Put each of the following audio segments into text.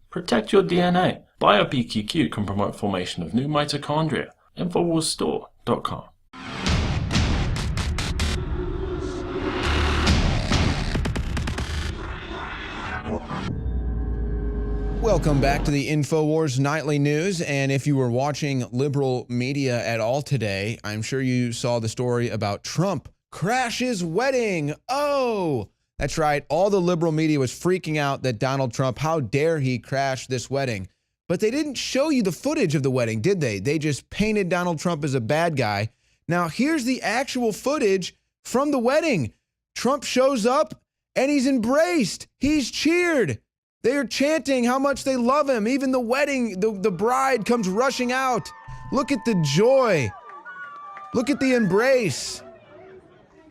Protect your DNA. BioPQQ can promote formation of new mitochondria. Infowarsstore.com. Welcome back to the Infowars Nightly News. And if you were watching liberal media at all today, I'm sure you saw the story about Trump crashes wedding. Oh, that's right. All the liberal media was freaking out that Donald Trump, how dare he crash this wedding? But they didn't show you the footage of the wedding, did they? They just painted Donald Trump as a bad guy. Now, here's the actual footage from the wedding. Trump shows up and he's embraced. He's cheered. They are chanting how much they love him. Even the wedding, the bride comes rushing out. Look at the joy. Look at the embrace.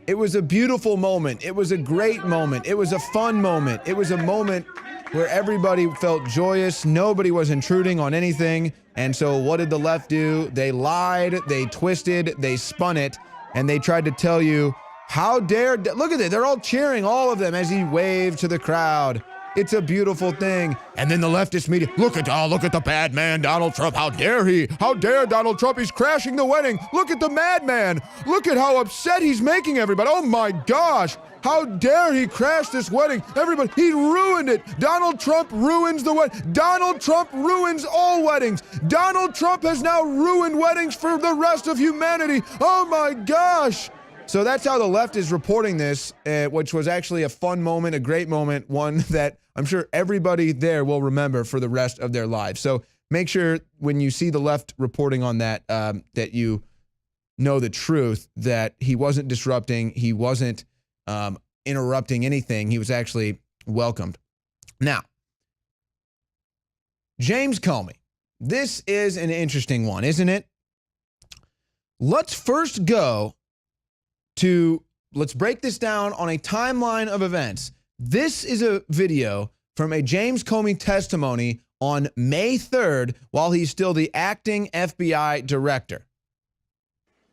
It was a beautiful moment. It was a great moment. It was a fun moment. It was a moment where everybody felt joyous. Nobody was intruding on anything. And so what did the left do? They lied, they twisted, they spun it, and they tried to tell you, how dare, look at it. They're all cheering, all of them, as he waved to the crowd. It's a beautiful thing. And then the leftist media, look at the bad man, Donald Trump. How dare he? How dare Donald Trump? He's crashing the wedding. Look at the madman. Look at how upset he's making everybody. Oh my gosh. How dare he crash this wedding? Everybody, he ruined it. Donald Trump ruins the wedding. Donald Trump ruins all weddings. Donald Trump has now ruined weddings for the rest of humanity. Oh my gosh. So that's how the left is reporting this, which was actually a fun moment, a great moment, one that I'm sure everybody there will remember for the rest of their lives. So make sure when you see the left reporting on that, that you know the truth, that he wasn't disrupting, he wasn't interrupting anything. He was actually welcomed. Now, James Comey, this is an interesting one, isn't it? Let's first go to, let's break this down on a timeline of events. This is a video from a James Comey testimony on May 3rd while he's still the acting FBI director.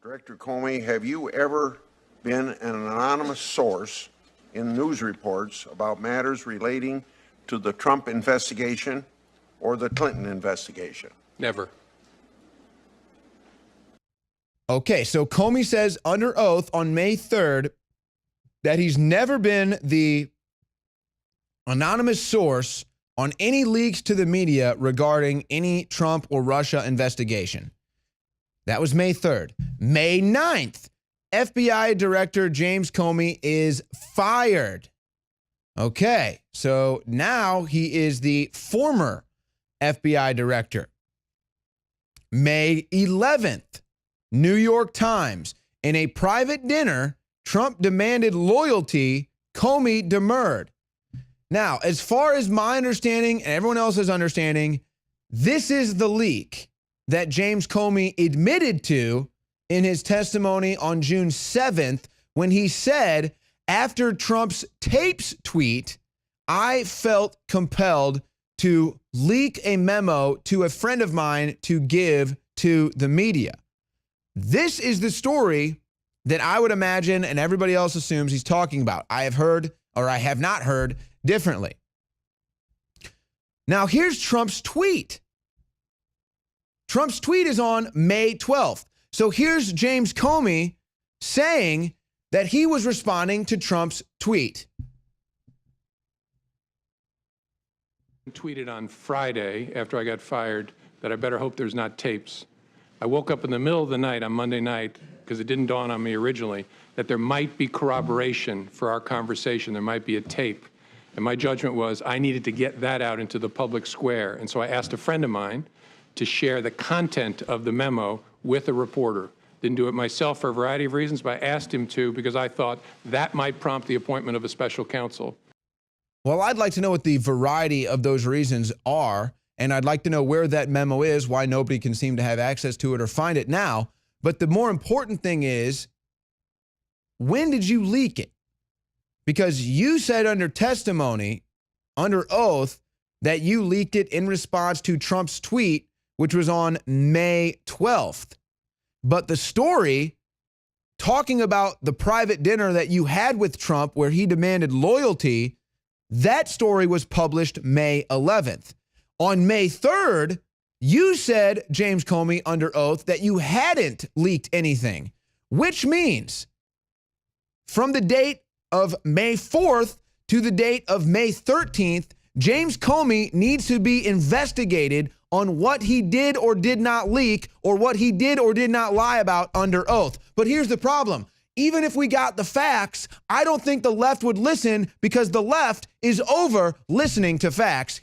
Director Comey, have you ever been an anonymous source in news reports about matters relating to the Trump investigation or the Clinton investigation? Never. Okay, so Comey says under oath on May 3rd that he's never been the anonymous source on any leaks to the media regarding any Trump or Russia investigation. That was May 3rd. May 9th, FBI Director James Comey is fired. Okay, so now he is the former FBI Director. May 11th, New York Times. In a private dinner, Trump demanded loyalty. Comey demurred. Now, as far as my understanding and everyone else's understanding, this is the leak that James Comey admitted to in his testimony on June 7th when he said, after Trump's tapes tweet, I felt compelled to leak a memo to a friend of mine to give to the media. This is the story that I would imagine and everybody else assumes he's talking about. I have heard, or I have not heard, differently. Now, here's Trump's tweet. Trump's tweet is on May 12th. So here's James Comey saying that he was responding to Trump's tweet. Tweeted on Friday after I got fired that I better hope there's not tapes. I woke up in the middle of the night on Monday night, because it didn't dawn on me originally, that there might be corroboration for our conversation. There might be a tape. And my judgment was I needed to get that out into the public square. And so I asked a friend of mine to share the content of the memo with a reporter. Didn't do it myself for a variety of reasons, but I asked him to because I thought that might prompt the appointment of a special counsel. Well, I'd like to know what the variety of those reasons are, and I'd like to know where that memo is, why nobody can seem to have access to it or find it now. But the more important thing is, when did you leak it? Because you said under testimony, under oath, that you leaked it in response to Trump's tweet, which was on May 12th. But the story talking about the private dinner that you had with Trump where he demanded loyalty, that story was published May 11th. On May 3rd, you said, James Comey, under oath, that you hadn't leaked anything, which means from the date of May 4th to the date of May 13th, James Comey needs to be investigated on what he did or did not leak or what he did or did not lie about under oath. But here's the problem. Even if we got the facts, I don't think the left would listen because the left is over listening to facts.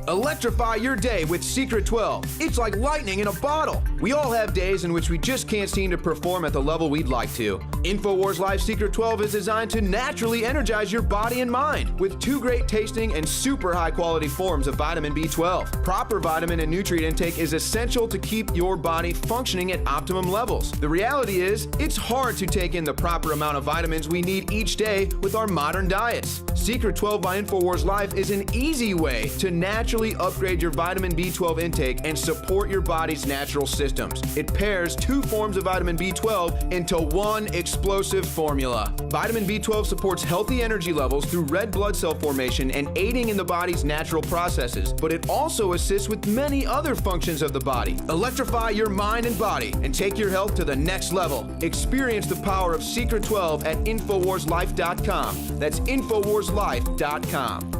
Electrify your day with Secret 12. It's like lightning in a bottle. We all have days in which we just can't seem to perform at the level we'd like to. Infowars Live Secret 12 is designed to naturally energize your body and mind with 2 great tasting and super high quality forms of vitamin B12. Proper vitamin and nutrient intake is essential to keep your body functioning at optimum levels. The reality is, it's hard to take in the proper amount of vitamins we need each day with our modern diets. Secret 12 by Infowars Live is an easy way to naturally upgrade your vitamin B12 intake and support your body's natural systems. It pairs 2 forms of vitamin B12 into one explosive formula. Vitamin B12 supports healthy energy levels through red blood cell formation and aiding in the body's natural processes, but it also assists with many other functions of the body. Electrify your mind and body and take your health to the next level. Experience the power of Secret 12 at InfoWarsLife.com. That's InfoWarsLife.com.